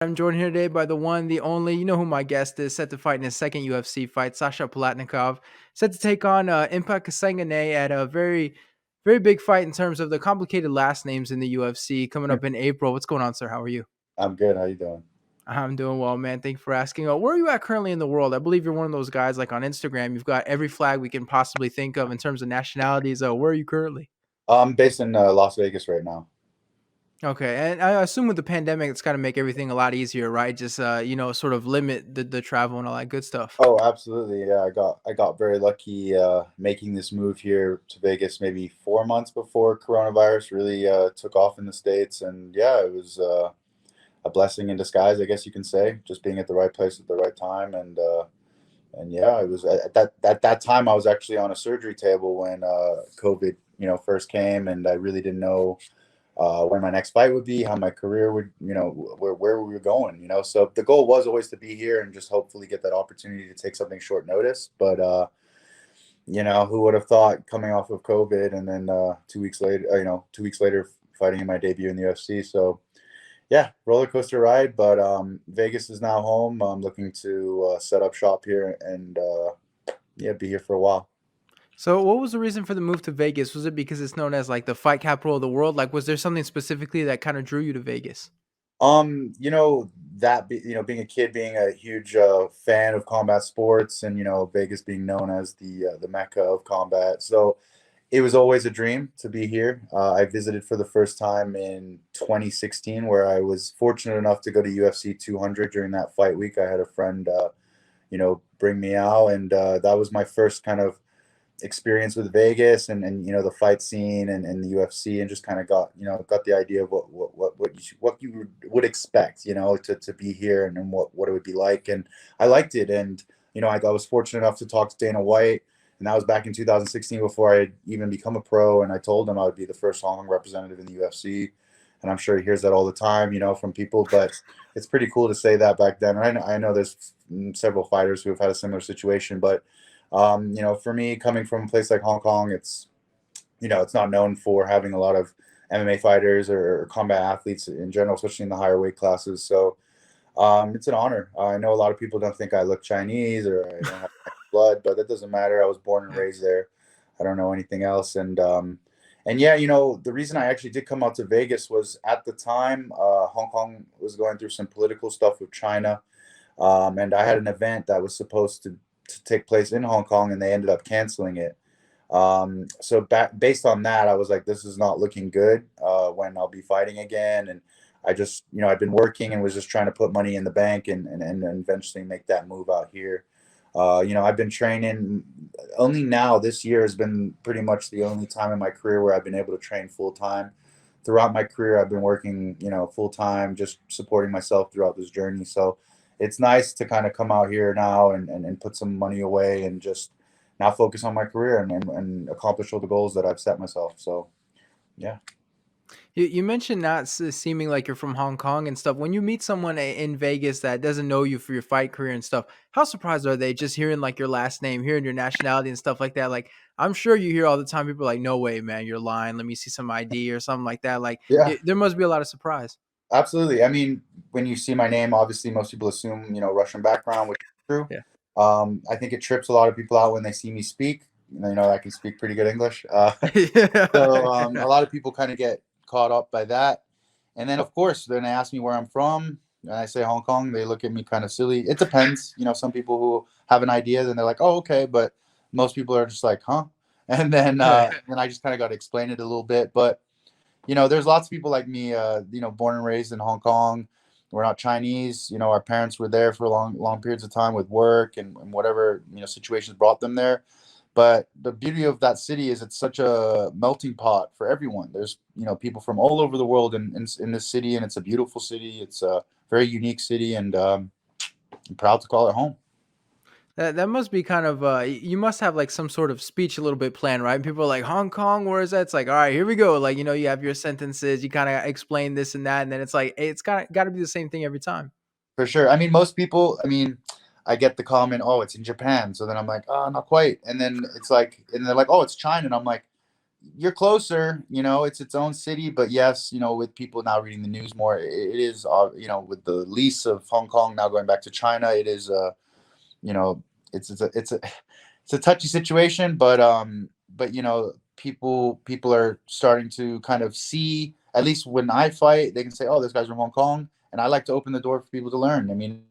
I'm joined here today by the one, the only, you know who my guest is, set to fight in his second UFC fight, Sasha Palatnikov, set to take on Impa Kasanganay at a very, very big fight in terms of the complicated last names in the UFC coming up in April. What's going on, sir? How are you? I'm good. How you doing? I'm doing well, man. Thank you for asking. Where are you at currently in the world? I believe you're one of those guys like on Instagram. You've got every flag we can possibly think of in terms of nationalities. Where are you currently? I'm based in Las Vegas right now. Okay, and I assume with the pandemic, it's got to make everything a lot easier, right? Just sort of limit the travel and all that good stuff. Oh, absolutely. Yeah, I got very lucky making this move here to Vegas maybe 4 months before coronavirus really took off in the States, and yeah, it was a blessing in disguise, I guess you can say, just being at the right place at the right time, and yeah, it was at that time I was actually on a surgery table when COVID first came, and I really didn't know when my next fight would be, how my career would, where we were going, So the goal was always to be here and just hopefully get that opportunity to take something short notice. But who would have thought coming off of COVID and then 2 weeks later, 2 weeks later, fighting in my debut in the UFC. So yeah, roller coaster ride. But Vegas is now home. I'm looking to set up shop here and yeah, be here for a while. So, what was the reason for the move to Vegas? Was it because it's known as like the fight capital of the world? Like, was there something specifically that kind of drew you to Vegas? Being a kid, being a huge fan of combat sports, and Vegas being known as the mecca of combat, so it was always a dream to be here. I visited for the first time in 2016, where I was fortunate enough to go to UFC 200 during that fight week. I had a friend, bring me out, and that was my first kind of experience with Vegas and the fight scene and the UFC, and just kind of got the idea of what you would expect, to be here, and what it would be like. And I liked it. And I was fortunate enough to talk to Dana White, and that was back in 2016 before I had even become a pro, and I told him I would be the first Hong Kong representative in the UFC. And I'm sure he hears that all the time, from people, but it's pretty cool to say that back then. And I know there's several fighters who have had a similar situation, but for me, coming from a place like Hong Kong, it's not known for having a lot of MMA fighters or combat athletes in general, especially in the higher weight classes. So it's an honor. I know a lot of people don't think I look Chinese or I don't have blood, but that doesn't matter. I was born and raised there. I don't know anything else. And yeah, the reason I actually did come out to Vegas was at the time Hong Kong was going through some political stuff with China, and I had an event that was supposed to take place in Hong Kong, and they ended up canceling it. So based on that, I was like, this is not looking good when I'll be fighting again. And I just, I've been working and was just trying to put money in the bank and eventually make that move out here. I've been training only now. This year has been pretty much the only time in my career where I've been able to train full time. Throughout my career, I've been working, full time, just supporting myself throughout this journey. So it's nice to kind of come out here now and put some money away and just now focus on my career and accomplish all the goals that I've set myself. So, yeah. You mentioned not seeming like you're from Hong Kong and stuff. When you meet someone in Vegas that doesn't know you for your fight career and stuff, how surprised are they just hearing like your last name, hearing your nationality and stuff like that? Like, I'm sure you hear all the time people are like, "No way, man, you're lying. Let me see some ID or something like that." Like, Yeah, there must be a lot of surprise. absolutely. I mean, when you see my name, obviously most people assume, Russian background, which is true. Yeah. I think it trips a lot of people out when they see me speak. I can speak pretty good English. So Yeah. a lot of people kind of get caught up by that. And then, of course, then they ask me where I'm from, and I say Hong Kong. They look at me kind of silly. It depends. Some people who have an idea, then they're like, "Oh, okay," but most people are just like, "Huh?" And then I just kind of got to explain it a little bit. But there's lots of people like me. Born and raised in Hong Kong. We're not Chinese. Our parents were there for long periods of time with work and whatever situations brought them there. But the beauty of that city is it's such a melting pot for everyone. There's people from all over the world in this city, and it's a beautiful city. It's a very unique city, and I'm proud to call it home. That must be kind of you must have like some sort of speech a little bit planned, right? People are like, Hong Kong, where is that? It's like, all right, here we go. Like, you have your sentences, you kind of explain this and that, and then it's like it's got to be the same thing every time. For sure. I mean, most people. I mean, I get the comment, "Oh, it's in Japan." So then I'm like, "Oh, not quite." And then it's like, and they're like, "Oh, it's China," and I'm like, you're closer, you know, it's its own city, but yes, you know, with people now reading the news more, it is, you know, with the lease of Hong Kong now going back to China, it is, you know, it's a touchy situation, but you know, people are starting to kind of see, at least when I fight, they can say, oh, this guy's from Hong Kong, and I like to open the door for people to learn. I mean,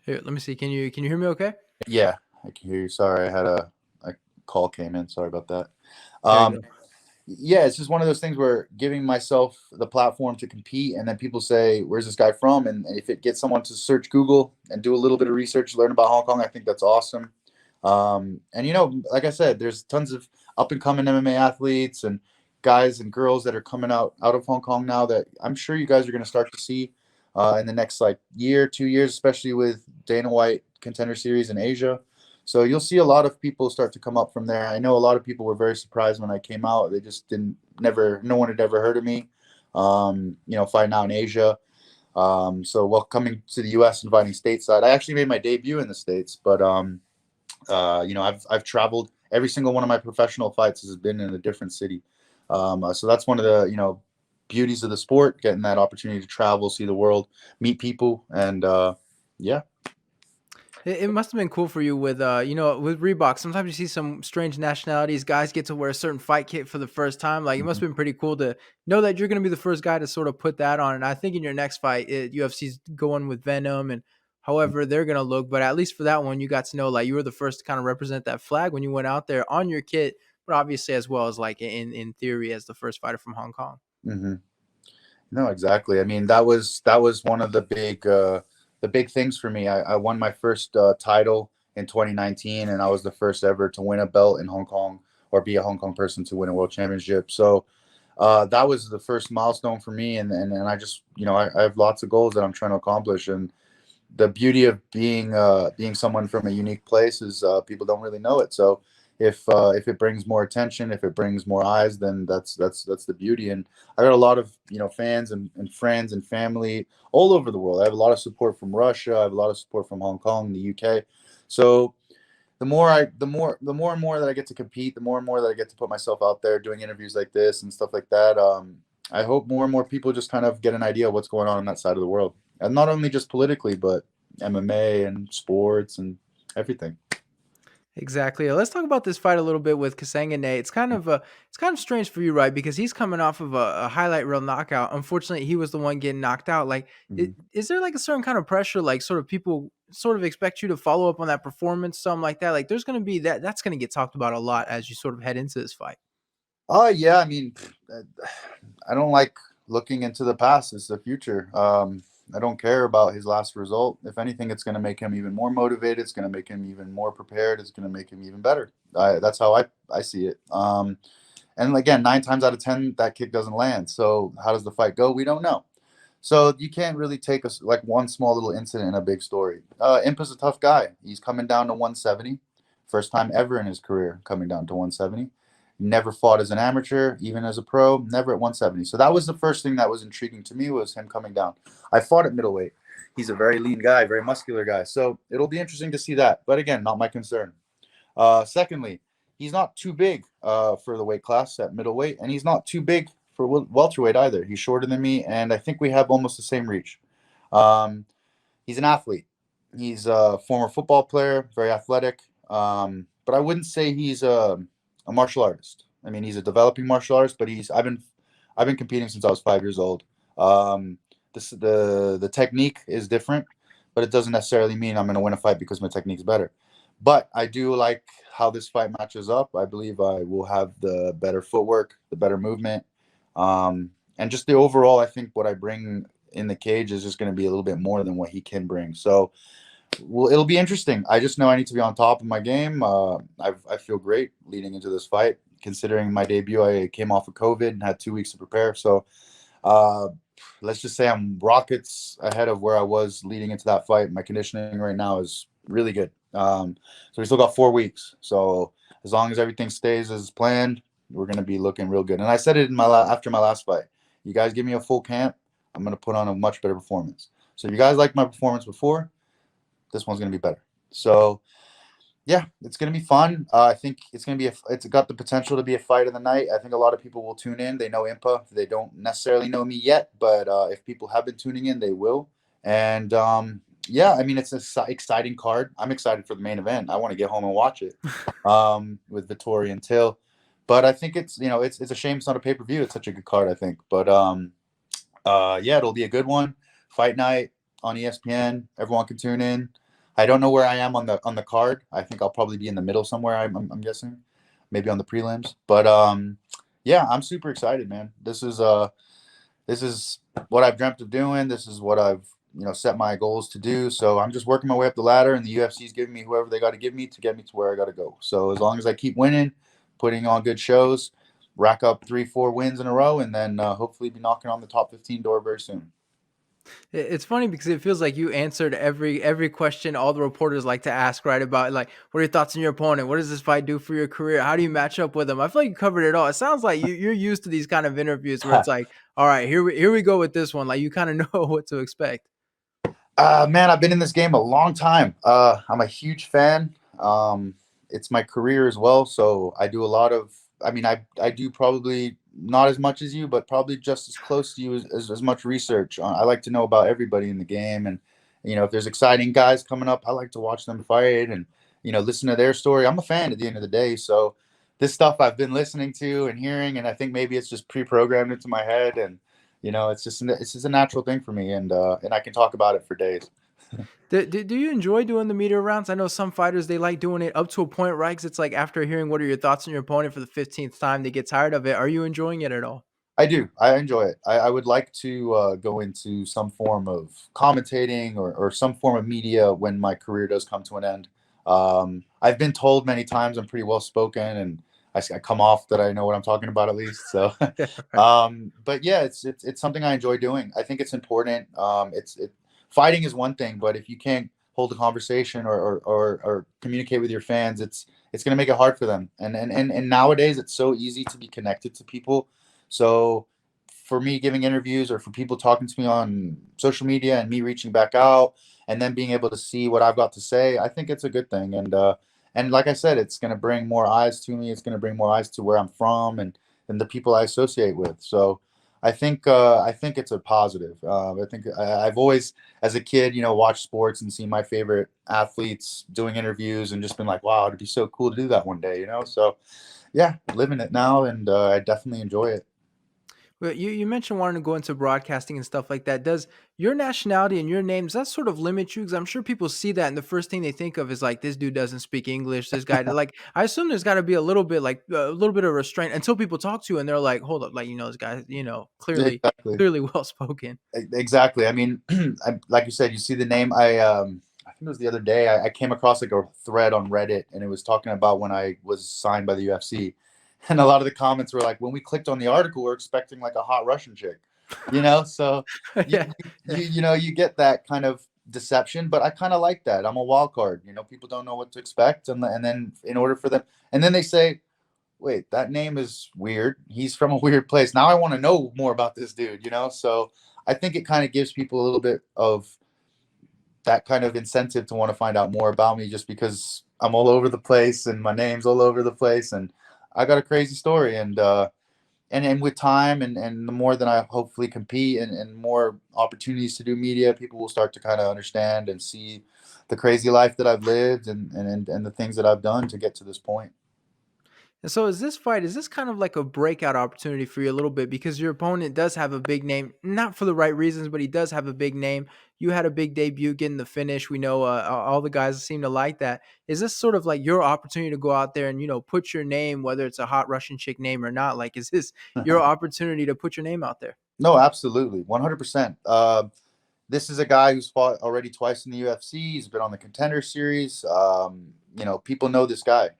Here, let me see. Can you hear me okay? yeah, I can hear you. Sorry, I had a call came in. Sorry about that. There you Um, go. yeah, it's just one of those things where giving myself the platform to compete, and then people say, "Where's this guy from?" And if it gets someone to search Google and do a little bit of research, learn about Hong Kong, I think that's awesome. And you know, like I said, there's tons of up and coming MMA athletes and guys and girls that are coming out of Hong Kong now that I'm sure you guys are going to start to see in the next like year, 2 years, especially with Dana White Contender Series in Asia. So you'll see a lot of people start to come up from there. I know a lot of people were very surprised when I came out. They just didn't never no one had ever heard of me. You know, fighting out in Asia. So while coming to the US and fighting stateside, I actually made my debut in the States, but you know, I've traveled. Every single one of my professional fights has been in a different city. So that's one of the, you know, beauties of the sport, getting that opportunity to travel, see the world, meet people, and yeah. It must have been cool for you with with Reebok. Sometimes you see some strange nationalities. Guys get to wear a certain fight kit for the first time. Like it must Mhm. have been pretty cool to know that you're going to be the first guy to sort of put that on. And I think in your next fight, UFC's going with Venom and however they're going to look. But at least for that one, you got to know like you were the first to kind of represent that flag when you went out there on your kit. But obviously, as well as like in theory, as the first fighter from Hong Kong. Mhm. No, exactly. I mean, that was one of the big things for me. I won my first title in 2019, and I was the first ever to win a belt in Hong Kong or be a Hong Kong person to win a world championship. So that was the first milestone for me, and I just, you know, I have lots of goals that I'm trying to accomplish, and the beauty of being someone from a unique place is people don't really know it. So if it brings more attention, if it brings more eyes, then that's the beauty. And I got a lot of, you know, fans and friends and family all over the world. I have a lot of support from Russia. I have a lot of support from Hong Kong, the UK. So the more and more that I get to compete, the more and more that I get to put myself out there doing interviews like this and stuff like that. I hope more and more people just kind of get an idea of what's going on that side of the world, and not only just politically, but MMA and sports and everything. Exactly. Let's talk about this fight a little bit with Kasanganay. It's kind of strange for you, right? Because he's coming off of a highlight reel knockout. Unfortunately, he was the one getting knocked out. Like, Mhm. is there like a certain kind of pressure, like sort of people sort of expect you to follow up on that performance, something like that? Like, there's going to be that's going to get talked about a lot as you sort of head into this fight. Oh yeah, I mean, uh, I don't like looking into the past. It's the future. I don't care about his last result. If anything, it's going to make him even more motivated. It's going to make him even more prepared. It's going to make him even better. That's how I see it. And again, 9 times out of 10, that kick doesn't land. So how does the fight go? We don't know. So you can't really take us like one small little incident in a big story. Impa's a tough guy. He's coming down to 170, first time ever in his career coming down to 170. Never fought as an amateur, even as a pro, never at 170. So that was the first thing that was intriguing to me was him coming down. I fought at middleweight. He's a very lean guy, very muscular guy. So it'll be interesting to see that. But again, not my concern. Secondly, he's not too big for the weight class at middleweight, and he's not too big for welterweight either. He's shorter than me, and I think we have almost the same reach. Um, he's an athlete. He's a former football player, very athletic, but I wouldn't say he's a martial artist. I mean, he's a developing martial artist, but I've been competing since I was 5 years old. Um, the technique is different, but it doesn't necessarily mean I'm going to win a fight because my technique's better. But I do like how this fight matches up. I believe I will have the better footwork, the better movement, and just the overall. I think what I bring in the cage is just going to be a little bit more than what he can bring. So well, it'll be interesting. I just know I need to be on top of my game. I feel great leading into this fight. Considering my debut, I came off of COVID and had 2 weeks to prepare. So uh, let's just say I'm rockets ahead of where I was leading into that fight. My conditioning right now is really good. So we still got 4 weeks. So as long as everything stays as planned, we're gonna be looking real good. And I said it in after my last fight. You guys give me a full camp, I'm gonna put on a much better performance. So if you guys like my performance before, this one's gonna be better. So Yeah, it's gonna be fun. I think it's gonna be it's got the potential to be a fight of the night. I think a lot of people will tune in. They know Impa. They don't necessarily know me yet, but if people have been tuning in, they will. And yeah, I mean, it's an exciting card. I'm excited for the main event. I want to get home and watch it with Vittori and Till. But I think it's it's a shame it's not a pay per view. It's such a good card, I think. But yeah, it'll be a good one. Fight night on ESPN. Everyone can tune in. I don't know where I am on the card. I think I'll probably be in the middle somewhere. I'm guessing, maybe on the prelims. But yeah, I'm super excited, man. This is what I've dreamt of doing. This is what I've set my goals to do. So I'm just working my way up the ladder, and the UFC is giving me whoever they got to give me to get me to where I got to go. So as long as I keep winning, putting on good shows, rack up 3, 4 wins in a row, and then hopefully be knocking on the top 15 door very soon. It's funny because it feels like you answered every question all the reporters like to ask, right? About like, what are your thoughts on your opponent? What does this fight do for your career? How do you match up with them? I feel like you covered it all. It sounds like you're used to these kind of interviews where it's like, all right, here we go with this one. Like you kind of know what to expect. Man, I've been in this game a long time. I'm a huge fan. It's my career as well, so I do a lot of. I mean, I do probably not as much as you, but probably just as close to you as much research. I like to know about everybody in the game, and if there's exciting guys coming up, I like to watch them fight and listen to their story. I'm a fan at the end of the day, so this stuff I've been listening to and hearing, and I think maybe it's just pre-programmed into my head, and it's just a natural thing for me, and I can talk about it for days. Do you enjoy doing the media rounds? I know some fighters they like doing it up to a point, right? Because it's like after hearing what are your thoughts on your opponent for the 15th time, they get tired of it. Are you enjoying it at all? I do. I enjoy it. I would like to go into some form of commentating or some form of media when my career does come to an end. I've been told many times I'm pretty well spoken, and I come off that I know what I'm talking about at least. So, Yeah, right. but yeah, it's something I enjoy doing. I think it's important. Fighting is one thing, but if you can't hold a conversation or communicate with your fans, it's going to make it hard for them. And nowadays, it's so easy to be connected to people, so for me giving interviews or for people talking to me on social media and me reaching back out and then being able to see what I've got to say, I think it's a good thing. And like I said, it's going to bring more eyes to me. It's going to bring more eyes to where I'm from and the people I associate with. So I think it's a positive. I think I've always, as a kid, watched sports and seen my favorite athletes doing interviews and just been like, wow, it'd be so cool to do that one day. So yeah, living it now, and I definitely enjoy it. Well, you mentioned wanting to go into broadcasting and stuff like that. Does your nationality and your name, does that sort of limit you? Because I'm sure people see that, and the first thing they think of is like, this dude doesn't speak English. This guy, like, I assume there's got to be a little bit, like, a little bit of restraint until people talk to you and they're like, hold up, like, this guy, Yeah, clearly, exactly. clearly well spoken. Exactly. I mean, like you said, you see the name. I think it was the other day. I came across like a thread on Reddit, and it was talking about when I was signed by the UFC, and a lot of the comments were like, "When we clicked on the article, we're expecting like a hot Russian chick," So you Yeah. you get that kind of deception, but I kind of like that. I'm a wild card. People don't know what to expect, and then in order for them, and then they say, wait, that name is weird. He's from a weird place. Now I want to know more about this dude. So I think it kind of gives people a little bit of that kind of incentive to want to find out more about me just because I'm all over the place and my name's all over the place and I got a crazy story and with time and the more that I hopefully compete and more opportunities to do media, people will start to kind of understand and see the crazy life that I've lived and the things that I've done to get to this point. And so is this kind of like a breakout opportunity for you a little bit because your opponent does have a big name, not for the right reasons, but he does have a big name. You had a big debut getting the finish. We know all the guys seem to like that. Is this sort of like your opportunity to go out there and, put your name, whether it's a hot Russian chick name or not? Like, is this your opportunity to put your name out there? No, absolutely, 100%. This is a guy who's fought already twice in the UFC. He's been on the Contender Series. People know this guy,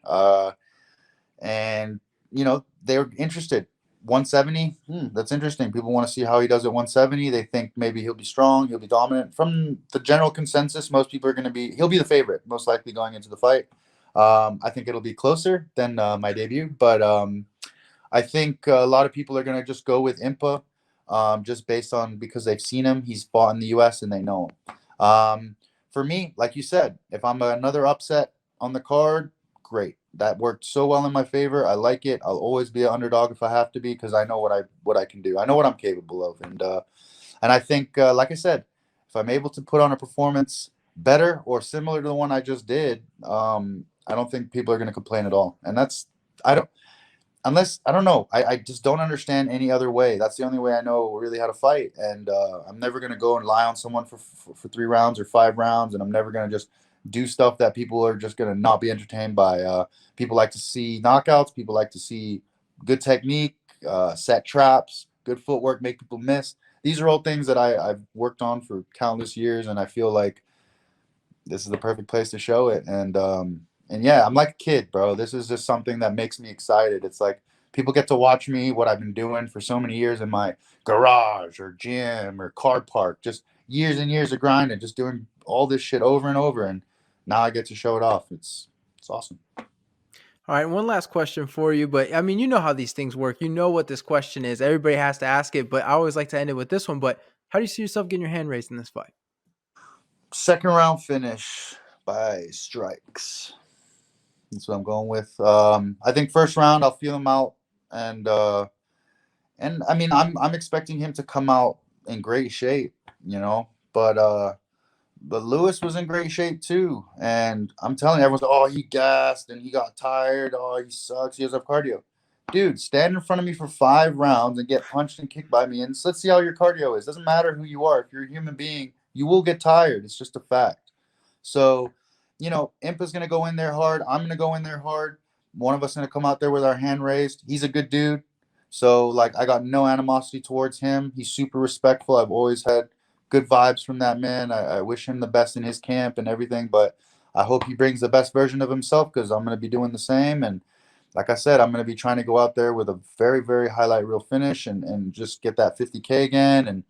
and they're interested. 170. That's interesting. People want to see how he does at 170. They think maybe he'll be strong. He'll be dominant. From the general consensus, most people are going to be. He'll be the favorite, most likely going into the fight. I think it'll be closer than my debut, but I think a lot of people are going to just go with Impa, just based on because they've seen him. He's fought in the U.S. and they know him. For me, like you said, if I'm another upset, on the card, great. That worked so well in my favor. I like it. I'll always be an underdog if I have to be because I know what I can do. I know what I'm capable of, and I think, like I said, if I'm able to put on a performance better or similar to the one I just did, I don't think people are going to complain at all. And that's I don't unless I don't know. I just don't understand any other way. That's the only way I know really how to fight. And I'm never gonna go and lie on someone for 3 rounds or 5 rounds. And I'm never gonna just do stuff that people are just gonna not be entertained by. People like to see knockouts. People like to see good technique, set traps, good footwork, make people miss. These are all things that I've worked on for countless years, and I feel like this is the perfect place to show it. And yeah, I'm like a kid, bro. This is just something that makes me excited. It's like people get to watch me, what I've been doing for so many years in my garage or gym or car park, just years and years of grinding, just doing all this shit over and over. And now I get to show it off. It's awesome. All right, one last question for you, but I mean, you know how these things work. You know what this question is. Everybody has to ask it, but I always like to end it with this one. But how do you see yourself getting your hand raised in this fight? Second round finish by strikes. That's what I'm going with. I think first round I'll feel him out, and and I mean I'm expecting him to come out in great shape, but Lewis was in great shape too, and I'm telling everyone, oh, he gassed and he got tired. Oh, he sucks. He doesn't have cardio. Dude, stand in front of me for 5 rounds and get punched and kicked by me, and let's see how your cardio is. Doesn't matter who you are. If you're a human being, you will get tired. It's just a fact. So, Impa's gonna go in there hard. I'm gonna go in there hard. One of us gonna come out there with our hand raised. He's a good dude. So, like, I got no animosity towards him. He's super respectful. I've always had good vibes from that man. I wish him the best in his camp and everything, but I hope he brings the best version of himself because I'm gonna be doing the same. And like I said, I'm gonna be trying to go out there with a very, very highlight reel finish and just get that 50K again and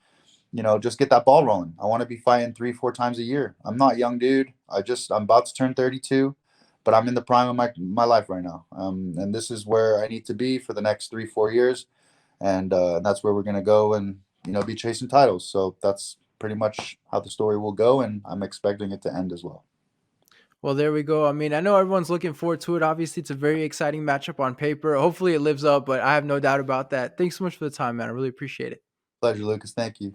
just get that ball rolling. I want to be fighting 3, 4 times a year. I'm not young, dude. I'm about to turn 32, but I'm in the prime of my life right now. And this is where I need to be for the next 3, 4 years, and that's where we're gonna go and be chasing titles. So that's pretty much how the story will go, and I'm expecting it to end as well. Well, there we go. I mean, I know everyone's looking forward to it. Obviously, it's a very exciting matchup on paper. Hopefully, it lives up, but I have no doubt about that. Thanks so much for the time, man. I really appreciate it. Pleasure, Lucas. Thank you.